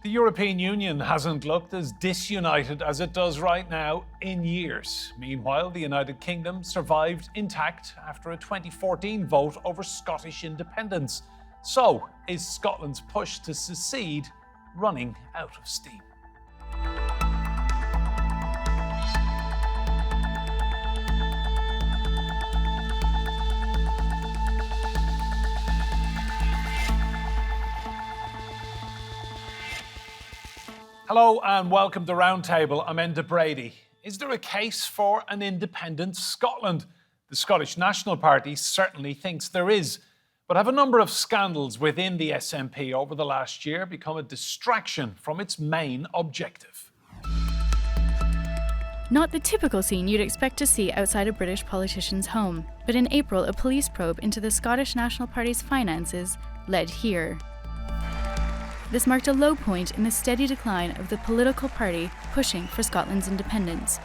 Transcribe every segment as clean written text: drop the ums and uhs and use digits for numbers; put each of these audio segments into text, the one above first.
The European Union hasn't looked as disunited as it does right now in years. Meanwhile, the United Kingdom survived intact after a 2014 vote over Scottish independence. So, is Scotland's push to secede running out of steam? Hello and welcome to Roundtable. I'm Enda Brady. Is there a case for an independent Scotland? The Scottish National Party certainly thinks there is. But have a number of scandals within the SNP over the last year become a distraction from its main objective? Not the typical scene you'd expect to see outside a British politician's home, but in April a police probe into the Scottish National Party's finances led here. This marked a low point in the steady decline of the political party pushing for Scotland's independence.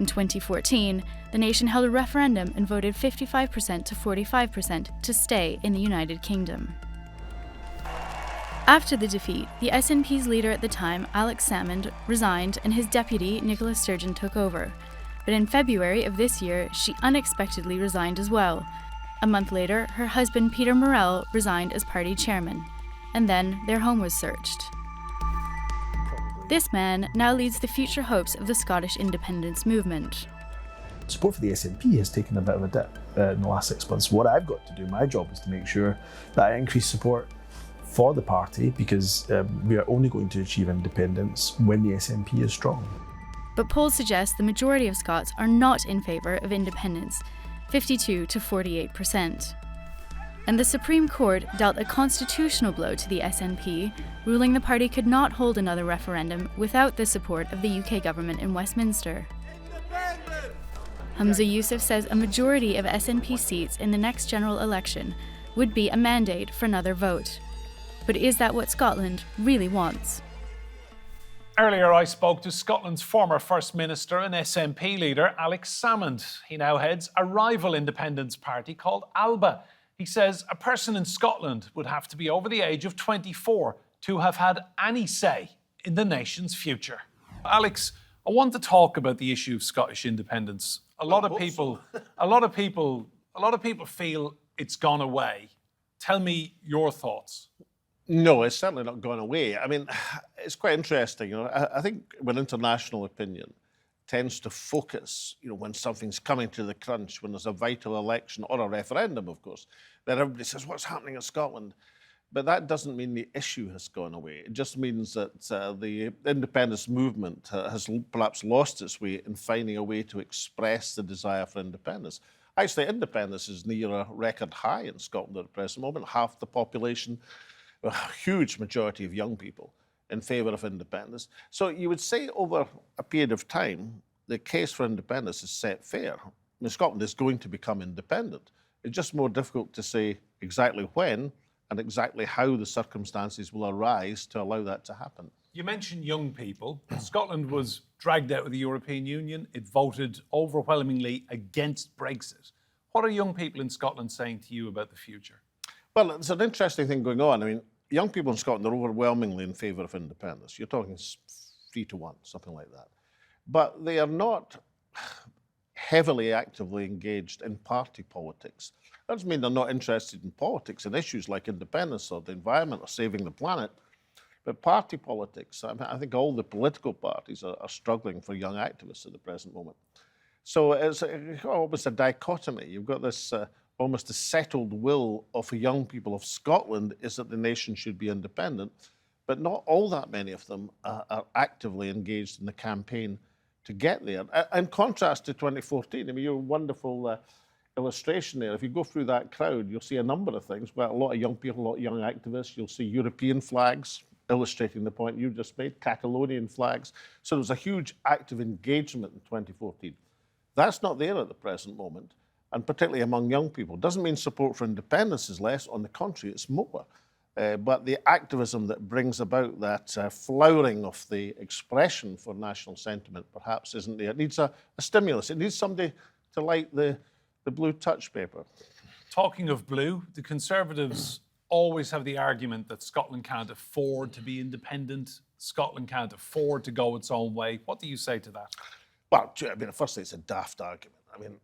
In 2014, the nation held a referendum and voted 55% to 45% to stay in the United Kingdom. After the defeat, the SNP's leader at the time, Salmond, resigned and his deputy, Nicola Sturgeon, took over. But in February of this year, she unexpectedly resigned as well. A month later, her husband, Peter Morrell, resigned as party chairman. And then their home was searched. This man now leads the future hopes of the Scottish independence movement. Support for the SNP has taken a bit of a dip in the last 6 months. What I've got to do, my job, is to make sure that I increase support for the party, because we are only going to achieve independence when the SNP is strong. But polls suggest the majority of Scots are not in favour of independence, 52 to 48%. And the Supreme Court dealt a constitutional blow to the SNP, ruling the party could not hold another referendum without the support of the UK government in Westminster. Humza Yousaf says a majority of SNP seats in the next general election would be a mandate for another vote. But is that what Scotland really wants? Earlier, I spoke to Scotland's former First Minister and SNP leader, Salmond. He now heads a rival independence party called ALBA. He says a person in Scotland would have to be over the age of 24 to have had any say in the nation's future. Alex, I want to talk about the issue of Scottish independence. A lot of people feel it's gone away. Tell me your thoughts. No, it's certainly not gone away. I mean, it's quite interesting. I think when international opinion tends to focus, when something's coming to the crunch, when there's a vital election or a referendum, of course, then everybody says, what's happening in Scotland? But that doesn't mean the issue has gone away. It just means that the independence movement has perhaps lost its way in finding a way to express the desire for independence. Actually, independence is near a record high in Scotland at the present moment. Half the population, a huge majority of young people, in favour of independence. So you would say over a period of time, the case for independence is set fair. I mean, Scotland is going to become independent. It's just more difficult to say exactly when and exactly how the circumstances will arise to allow that to happen. You mentioned young people. Scotland was dragged out of the European Union. It voted overwhelmingly against Brexit. What are young people in Scotland saying to you about the future? Well, it's an interesting thing going on. I mean, young people in Scotland are overwhelmingly in favour of independence. You're talking 3 to 1, something like that. But they are not heavily actively engaged in party politics. That doesn't mean they're not interested in politics and issues like independence or the environment or saving the planet. But party politics, I think all the political parties are struggling for young activists at the present moment. So it's almost a dichotomy. You've got this almost a settled will of the young people of Scotland is that the nation should be independent, but not all that many of them are actively engaged in the campaign to get there. In contrast to 2014, I mean, your wonderful illustration there, if you go through that crowd, you'll see a number of things. Well, a lot of young people, a lot of young activists. You'll see European flags, illustrating the point you just made, Catalonian flags. So there was a huge active engagement in 2014. That's not there at the present moment, and particularly among young people. Doesn't mean support for independence is less. On the contrary, it's more. But the activism that brings about that flowering of the expression for national sentiment perhaps isn't there. It needs a stimulus. It needs somebody to light the blue touch paper. Talking of blue, the Conservatives always have the argument that Scotland can't afford to be independent. Scotland can't afford to go its own way. What do you say to that? Well, I mean, firstly, it's a daft argument. I mean,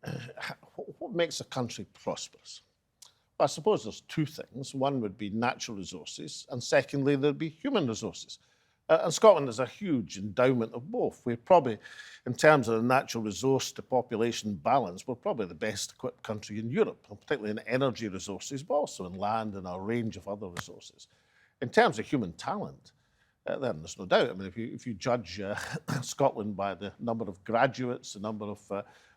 what makes a country prosperous? Well, I suppose there's two things. One would be natural resources, and secondly, there'd be human resources. And Scotland has a huge endowment of both. We're probably, in terms of the natural resource to population balance, we're probably the best equipped country in Europe, particularly in energy resources, but also in land and a range of other resources. In terms of human talent, then there's no doubt. I mean, if you judge Scotland by the number of graduates, the number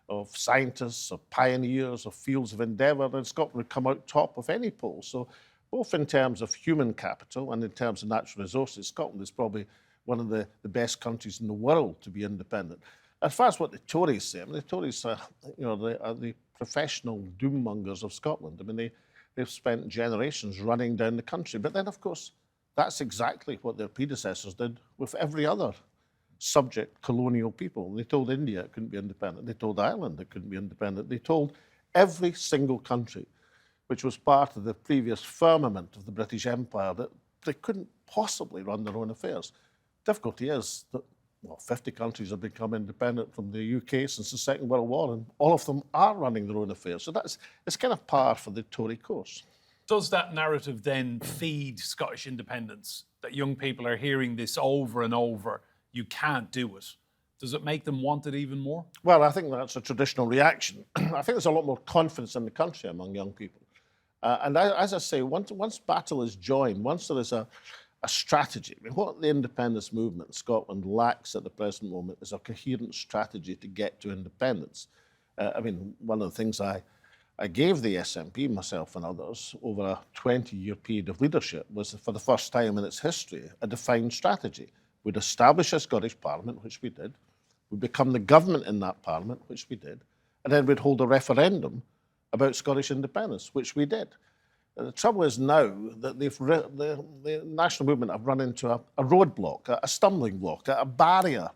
of scientists, of pioneers, of fields of endeavour, then Scotland would come out top of any poll. So both in terms of human capital and in terms of natural resources, Scotland is probably one of the best countries in the world to be independent. As far as what the Tories say, I mean, the Tories are the professional doommongers of Scotland. I mean, they've spent generations running down the country. But then, of course, that's exactly what their predecessors did with every other subject colonial people. They told India it couldn't be independent. They told Ireland it couldn't be independent. They told every single country which was part of the previous firmament of the British Empire that they couldn't possibly run their own affairs. Difficulty is that, well, 50 countries have become independent from the UK since the Second World War, and all of them are running their own affairs. So it's kind of par for the Tory course. Does that narrative then feed Scottish independence, that young people are hearing this over and over? You can't do it. Does it make them want it even more? Well, I think that's a traditional reaction. I think there's a lot more confidence in the country among young people. And as I say, once battle is joined, once there is a strategy, I mean, what the independence movement in Scotland lacks at the present moment is a coherent strategy to get to independence. I mean, one of the things I gave the SNP, myself and others, over a 20-year period of leadership was, for the first time in its history, a defined strategy. We'd establish a Scottish Parliament, which we did. We'd become the government in that Parliament, which we did. And then we'd hold a referendum about Scottish independence, which we did. The trouble is now that the national movement have run into a roadblock, a stumbling block, a barrier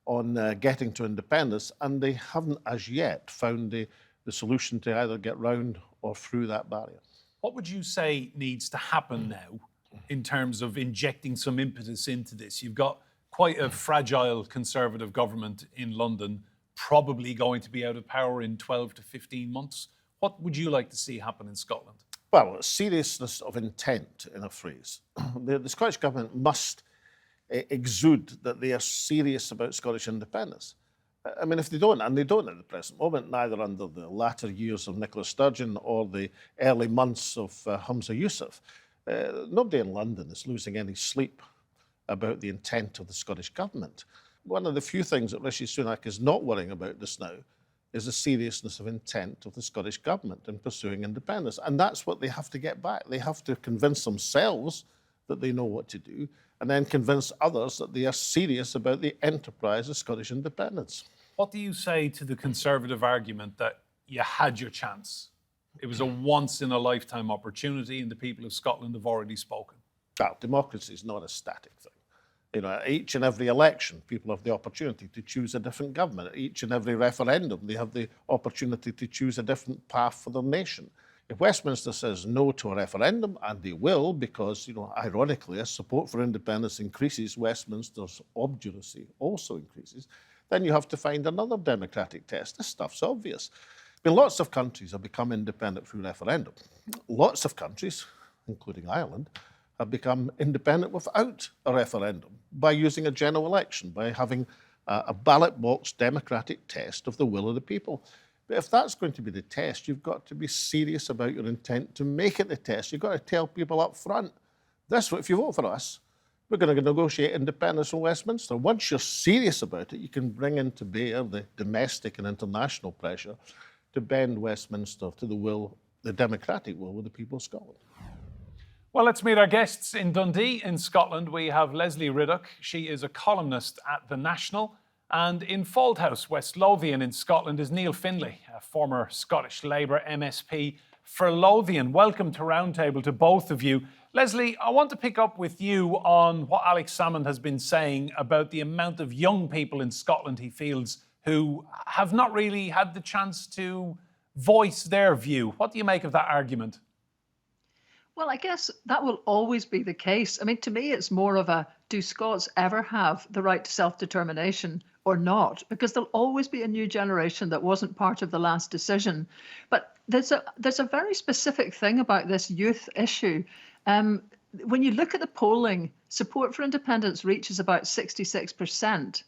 on getting to independence, and they haven't as yet found the solution to either get round or through that barrier. What would you say needs to happen now in terms of injecting some impetus into this? You've got quite a fragile Conservative government in London, probably going to be out of power in 12 to 15 months. What would you like to see happen in Scotland? Well, seriousness of intent, in a phrase. The Scottish Government must exude that they are serious about Scottish independence. I mean, if they don't, and they don't at the present moment, neither under the latter years of Nicola Sturgeon or the early months of Humza Yousaf, nobody in London is losing any sleep about the intent of the Scottish Government. One of the few things that Rishi Sunak is not worrying about just now is the seriousness of intent of the Scottish Government in pursuing independence. And that's what they have to get back. They have to convince themselves that they know what to do, and then convince others that they are serious about the enterprise of Scottish independence. What do you say to the Conservative argument that you had your chance? It was a once-in-a-lifetime opportunity and the people of Scotland have already spoken. Well, democracy is not a static thing. You know, at each and every election, people have the opportunity to choose a different government. At each and every referendum, they have the opportunity to choose a different path for their nation. If Westminster says no to a referendum, and they will, because, you know, ironically, as support for independence increases, Westminster's obduracy also increases, then you have to find another democratic test. This stuff's obvious. I mean, lots of countries have become independent through referendum. Lots of countries, including Ireland, have become independent without a referendum, by using a general election, by having a ballot box democratic test of the will of the people. But if that's going to be the test, you've got to be serious about your intent to make it the test. You've got to tell people up front, if you vote for us, we're going to negotiate independence from Westminster. Once you're serious about it, you can bring into bear the domestic and international pressure to bend Westminster to the will, the democratic will of the people of Scotland. Well, let's meet our guests in Dundee, in Scotland. We have Lesley Riddoch. She is a columnist at The National. And in Fauldhouse, West Lothian in Scotland, is Neil Findlay, a former Scottish Labour MSP for Lothian. Welcome to Roundtable to both of you. Lesley, I want to pick up with you on what Alex Salmond has been saying about the amount of young people in Scotland he feels who have not really had the chance to voice their view. What do you make of that argument? Well, I guess that will always be the case. I mean, to me, it's more of a, do Scots ever have the right to self-determination or not? Because there'll always be a new generation that wasn't part of the last decision. But there's a very specific thing about this youth issue. When you look at the polling, support for independence reaches about 66%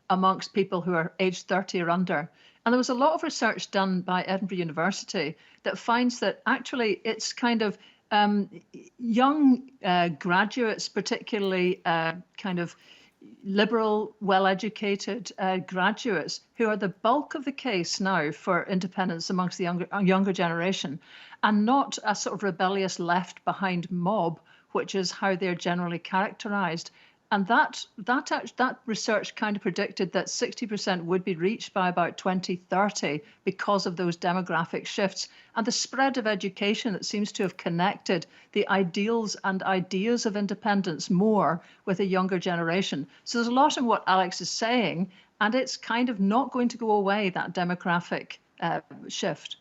amongst people who are aged 30 or under. And there was a lot of research done by Edinburgh University that finds that actually it's kind of young graduates, particularly kind of liberal, well-educated graduates, who are the bulk of the case now for independence amongst the younger generation, and not a sort of rebellious left-behind mob, which is how they're generally characterised. And that research kind of predicted that 60% would be reached by about 2030 because of those demographic shifts and the spread of education that seems to have connected the ideals and ideas of independence more with a younger generation. So there's a lot in what Alex is saying, and it's kind of not going to go away, that demographic shift.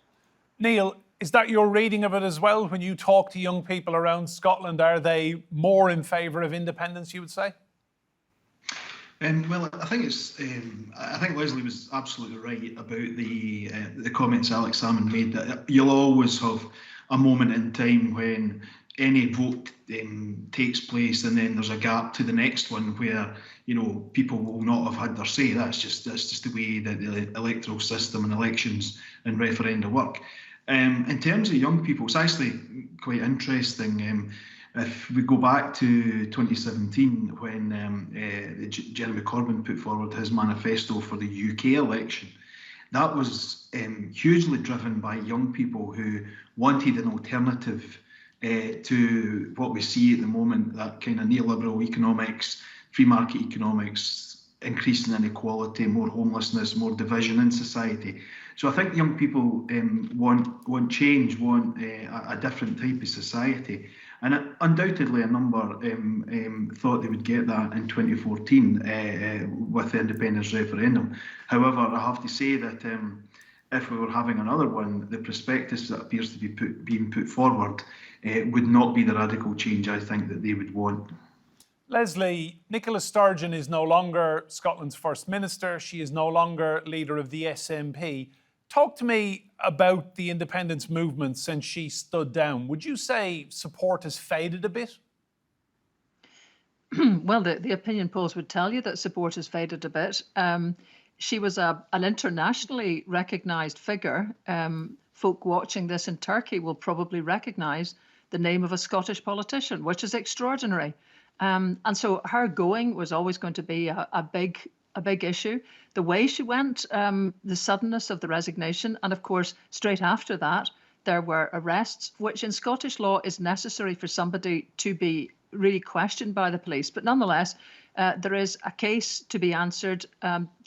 Neil, is that your reading of it as well? When you talk to young people around Scotland, are they more in favour of independence, you would say? Well, I think I think Lesley was absolutely right about the comments Alex Salmond made, that you'll always have a moment in time when any vote takes place, and then there's a gap to the next one where people will not have had their say. That's just the way that the electoral system and elections and referenda work. In terms of young people, it's actually quite interesting. If we go back to 2017, when Jeremy Corbyn put forward his manifesto for the UK election, that was hugely driven by young people who wanted an alternative to what we see at the moment, that kind of neoliberal economics, free market economics, increasing inequality, more homelessness, more division in society. So I think young people want change, want a different type of society. And undoubtedly a number thought they would get that in 2014 with the independence referendum. However, I have to say that if we were having another one, the prospectus that appears to be being put forward would not be the radical change I think that they would want. Lesley, Nicola Sturgeon is no longer Scotland's First Minister. She is no longer leader of the SNP. Talk to me about the independence movement since she stood down. Would you say support has faded a bit? Well, the opinion polls would tell you that support has faded a bit. She was an internationally recognised figure. Folk watching this in Turkey will probably recognise the name of a Scottish politician, which is extraordinary. And so her going was always going to be a big issue. The way she went, the suddenness of the resignation, and of course, straight after that, there were arrests, which in Scottish law is necessary for somebody to be really questioned by the police. But nonetheless, there is a case to be answered.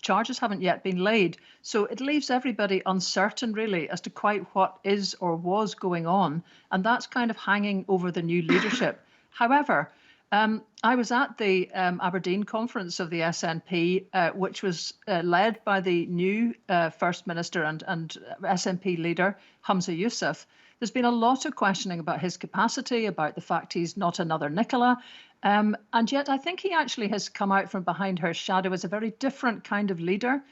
Charges haven't yet been laid. So it leaves everybody uncertain, really, as to quite what is or was going on. And that's kind of hanging over the new leadership. However, I was at the Aberdeen conference of the SNP, which was led by the new First Minister and SNP leader, Humza Yousaf. There's been a lot of questioning about his capacity, about the fact he's not another Nicola. And yet I think he actually has come out from behind her shadow as a very different kind of leader.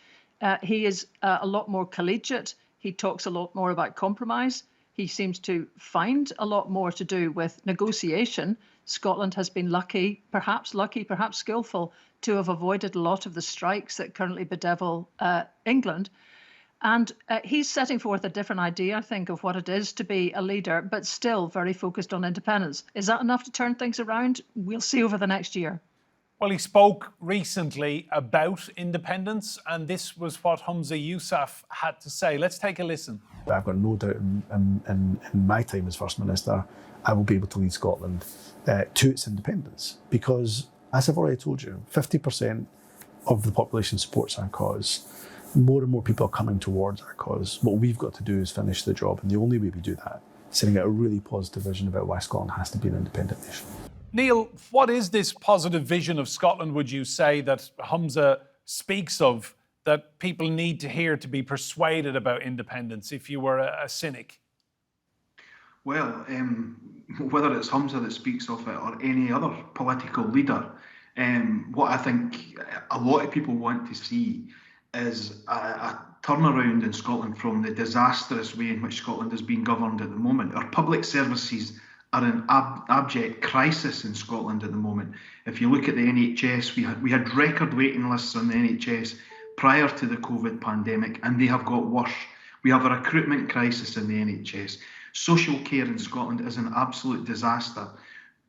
He is a lot more collegiate. He talks a lot more about compromise. He seems to find a lot more to do with negotiation. Scotland has been lucky, perhaps skillful, to have avoided a lot of the strikes that currently bedevil England. And he's setting forth a different idea, I think, of what it is to be a leader, but still very focused on independence. Is that enough to turn things around? We'll see over the next year. Well, he spoke recently about independence, and this was what Humza Yousaf had to say. Let's take a listen. I've got no doubt in my time as First Minister, I will be able to lead Scotland to its independence. Because, as I've already told you, 50% of the population supports our cause. More and more people are coming towards our cause. What we've got to do is finish the job, and the only way we do that is setting out a really positive vision about why Scotland has to be an independent nation. Neil, what is this positive vision of Scotland, would you say, that Humza speaks of, that people need to hear to be persuaded about independence, if you were a cynic? Well, whether it's Humza that speaks of it or any other political leader, what I think a lot of people want to see is a turnaround in Scotland from the disastrous way in which Scotland is being governed at the moment. Our public services are in abject crisis in Scotland at the moment. If you look at the NHS, we had record waiting lists on the NHS prior to the COVID pandemic, and they have got worse. We have a recruitment crisis in the NHS. Social care in Scotland is an absolute disaster.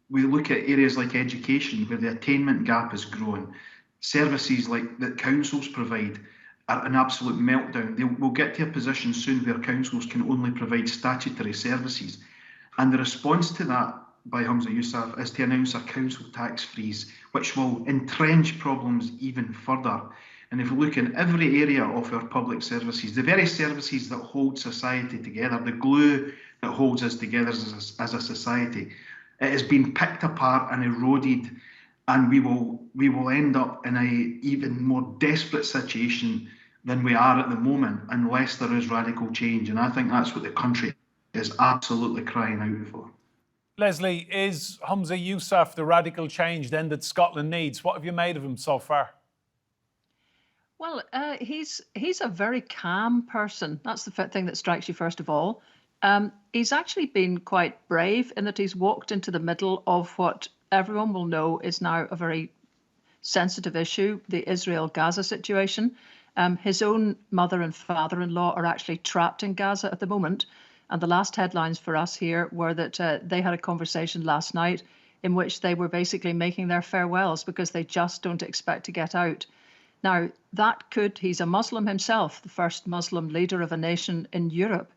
We look at areas like education, where the attainment gap is growing. Services like that councils provide are an absolute meltdown. We'll get to a position soon where councils can only provide statutory services. And the response to that by Humza Yousaf is to announce a council tax freeze, which will entrench problems even further. And if we look in every area of our public services, the very services that hold society together, the glue that holds us together as a society, it has been picked apart and eroded, and we will end up in a even more desperate situation than we are at the moment unless there is radical change. And I think that's what the country is absolutely crying out for. Lesley, is Humza Yousaf the radical change then that Scotland needs? What have you made of him so far? Well, he's a very calm person. That's the thing that strikes you first of all. He's actually been quite brave in that he's walked into the middle of what everyone will know is now a very sensitive issue, the Israel-Gaza situation. His own mother and father-in-law are actually trapped in Gaza at the moment. And the last headlines for us here were that they had a conversation last night in which they were basically making their farewells because they just don't expect to get out. Now, he's a Muslim himself, the first Muslim leader of a nation in Europe,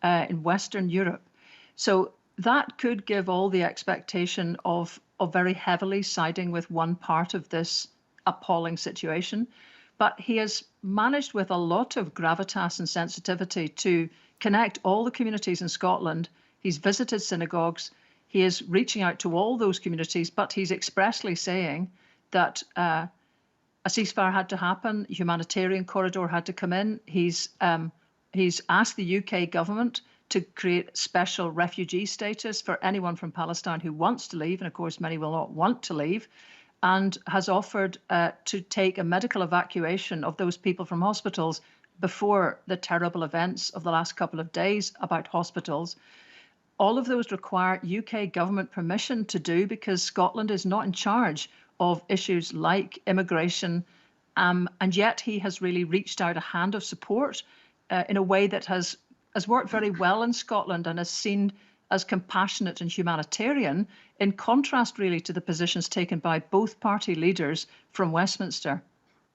in Western Europe. So that could give all the expectation of very heavily siding with one part of this appalling situation. But he has managed with a lot of gravitas and sensitivity to connect all the communities in Scotland. He's visited synagogues. He is reaching out to all those communities, but he's expressly saying that a ceasefire had to happen, a humanitarian corridor had to come in. He's asked the UK government to create special refugee status for anyone from Palestine who wants to leave, and of course many will not want to leave, and has offered to take a medical evacuation of those people from hospitals before the terrible events of the last couple of days about hospitals. All of those require UK government permission to do because Scotland is not in charge of issues like immigration, and yet he has really reached out a hand of support in a way that has worked very well in Scotland and is seen as compassionate and humanitarian, in contrast really to the positions taken by both party leaders from Westminster.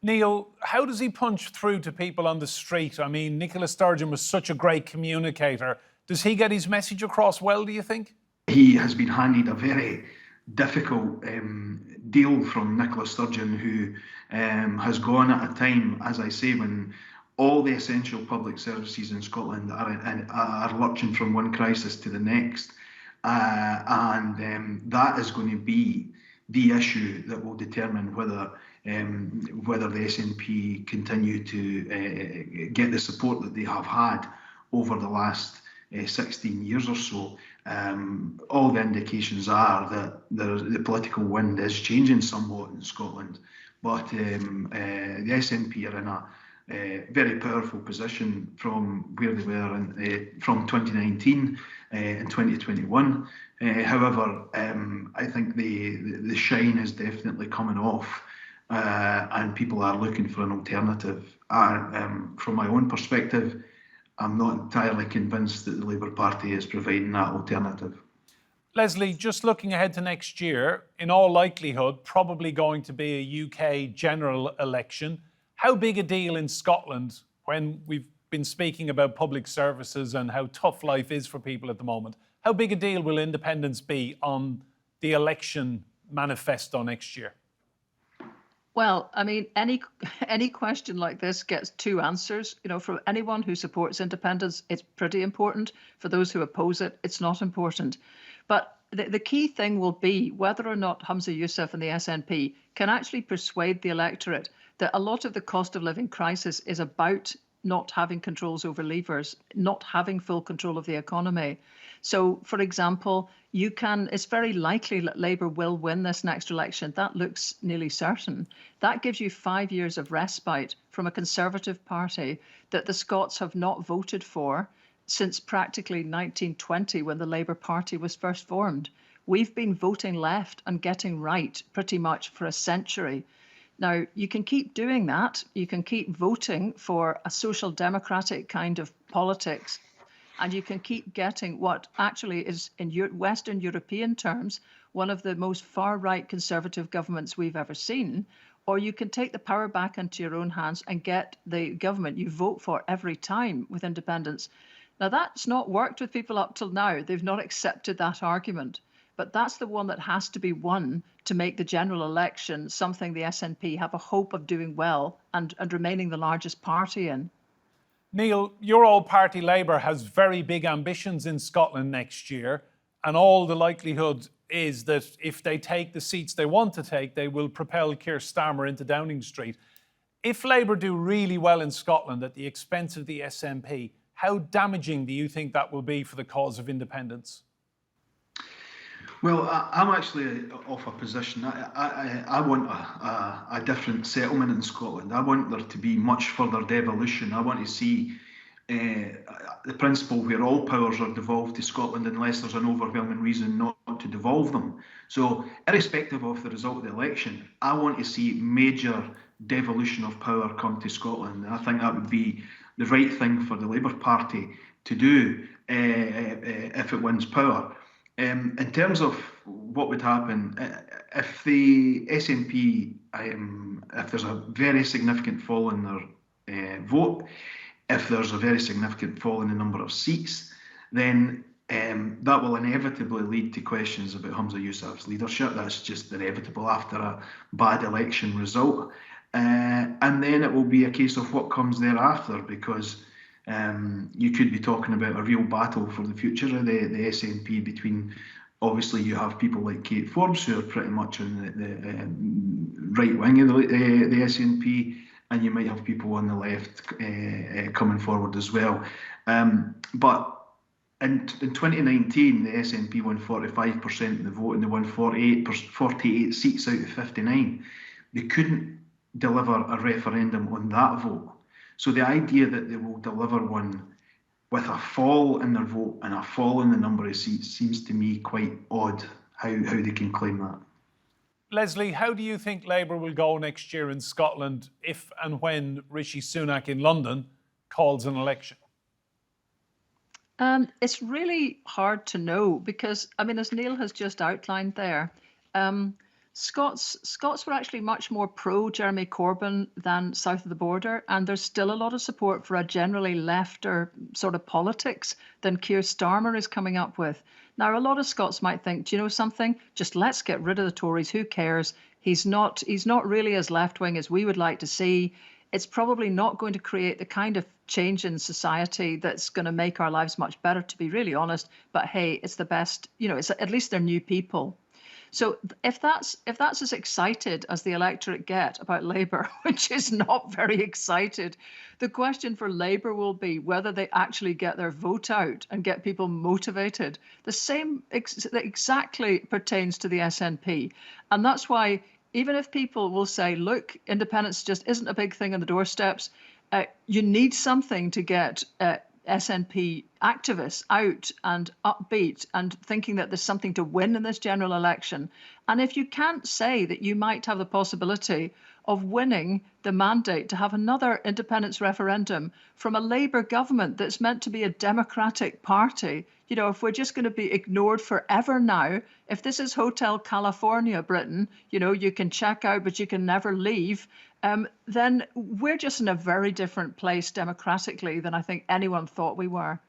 Neil, how does he punch through to people on the street? I mean, Nicola Sturgeon was such a great communicator. Does he get his message across well, do you think? He has been handed a very difficult deal from Nicola Sturgeon, who has gone at a time, as I say, when all the essential public services in Scotland are lurching from one crisis to the next. And that is going to be the issue that will determine whether the SNP continue to get the support that they have had over the last 16 years or so. All the indications are that the political wind is changing somewhat in Scotland, but the SNP are in a very powerful position from where they were from 2019 and 2021. However, I think the shine is definitely coming off, and people are looking for an alternative. From my own perspective, I'm not entirely convinced that the Labour Party is providing that alternative. Lesley, just looking ahead to next year, in all likelihood, probably going to be a UK general election. How big a deal in Scotland, when we've been speaking about public services and how tough life is for people at the moment, how big a deal will independence be on the election manifesto next year? Well, I mean, any question like this gets two answers. You know, for anyone who supports independence, it's pretty important. For those who oppose it, it's not important. But the key thing will be whether or not Humza Yousaf and the SNP can actually persuade the electorate that a lot of the cost of living crisis is about not having controls over levers, not having full control of the economy. So, for example, it's very likely that Labour will win this next election. That looks nearly certain. That gives you 5 years of respite from a Conservative Party that the Scots have not voted for since practically 1920, when the Labour Party was first formed. We've been voting left and getting right pretty much for a century. Now, you can keep doing that. You can keep voting for a social democratic kind of politics, and you can keep getting what actually is, in Western European terms, one of the most far-right Conservative governments we've ever seen. Or you can take the power back into your own hands and get the government you vote for every time with independence. Now, that's not worked with people up till now. They've not accepted that argument. But that's the one that has to be won to make the general election something the SNP have a hope of doing well and remaining the largest party in. Neil, your old party Labour has very big ambitions in Scotland next year, and all the likelihood is that if they take the seats they want to take, they will propel Keir Starmer into Downing Street. If Labour do really well in Scotland at the expense of the SNP, how damaging do you think that will be for the cause of independence? Well, I'm actually of a position. I want a different settlement in Scotland. I want there to be much further devolution. I want to see the principle where all powers are devolved to Scotland unless there's an overwhelming reason not to devolve them. So, irrespective of the result of the election, I want to see major devolution of power come to Scotland. I think that would be the right thing for the Labour Party to do if it wins power. In terms of what would happen, if the SNP, if there's a very significant fall in their vote, if there's a very significant fall in the number of seats, then that will inevitably lead to questions about Humza Yousaf's leadership. That's just inevitable after a bad election result. And then it will be a case of what comes thereafter, because you could be talking about a real battle for the future of the SNP between, obviously you have people like Kate Forbes who are pretty much on the right wing of the SNP, and you might have people on the left coming forward as well. But in 2019, the SNP won 45% of the vote and they won 48 seats out of 59. They couldn't deliver a referendum on that vote. So the idea that they will deliver one with a fall in their vote and a fall in the number of seats seems to me quite odd how they can claim that. Lesley, how do you think Labour will go next year in Scotland if and when Rishi Sunak in London calls an election? It's really hard to know because, I mean, as Neil has just outlined there, Scots were actually much more pro Jeremy Corbyn than south of the border, and there's still a lot of support for a generally lefter sort of politics than Keir Starmer is coming up with. Now, a lot of Scots might think, do you know something? Just let's get rid of the Tories. Who cares? He's not really as left-wing as we would like to see. It's probably not going to create the kind of change in society that's going to make our lives much better, to be really honest. But hey, it's the best, it's at least they're new people. So if that's as excited as the electorate get about Labour, which is not very excited, the question for Labour will be whether they actually get their vote out and get people motivated. The same exactly pertains to the SNP. And that's why even if people will say, look, independence just isn't a big thing on the doorsteps, you need something to get SNP activists out and upbeat and thinking that there's something to win in this general election. And if you can't say that you might have the possibility of winning the mandate to have another independence referendum from a Labour government that's meant to be a democratic party, if we're just going to be ignored forever now, if this is Hotel California, Britain, you can check out, but you can never leave, then we're just in a very different place democratically than I think anyone thought we were.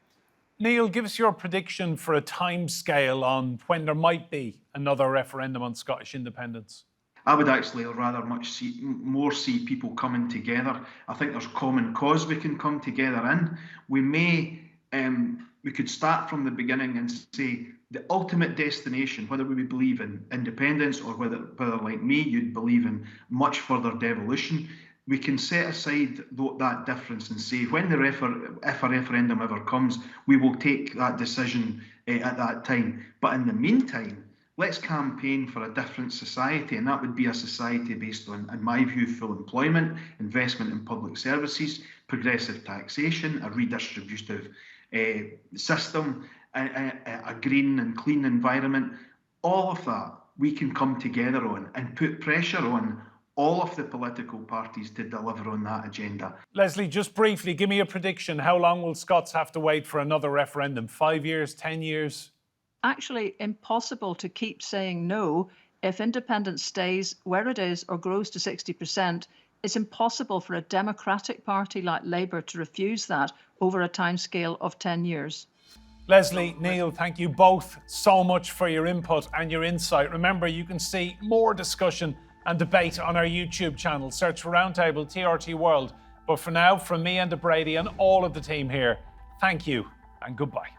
Neil, give us your prediction for a timescale on when there might be another referendum on Scottish independence. I would actually rather more see people coming together. I think there's common cause we can come together in. We could start from the beginning and say the ultimate destination, whether we believe in independence or whether like me, you'd believe in much further devolution. we can set aside that difference and say, when if a referendum ever comes, we will take that decision at that time. But in the meantime, let's campaign for a different society, and that would be a society based on, in my view, full employment, investment in public services, progressive taxation, a redistributive system, a green and clean environment. All of that we can come together on and put pressure on all of the political parties to deliver on that agenda. Lesley, just briefly, give me a prediction. How long will Scots have to wait for another referendum? 5 years, 10 years? Actually, impossible to keep saying no. If independence stays where it is or grows to 60%, it's impossible for a democratic party like Labour to refuse that over a timescale of 10 years. Lesley, Neil, thank you both so much for your input and your insight. Remember, you can see more discussion and debate on our YouTube channel. Search for Roundtable TRT World. But for now, from me and Brady and all of the team here, thank you and goodbye.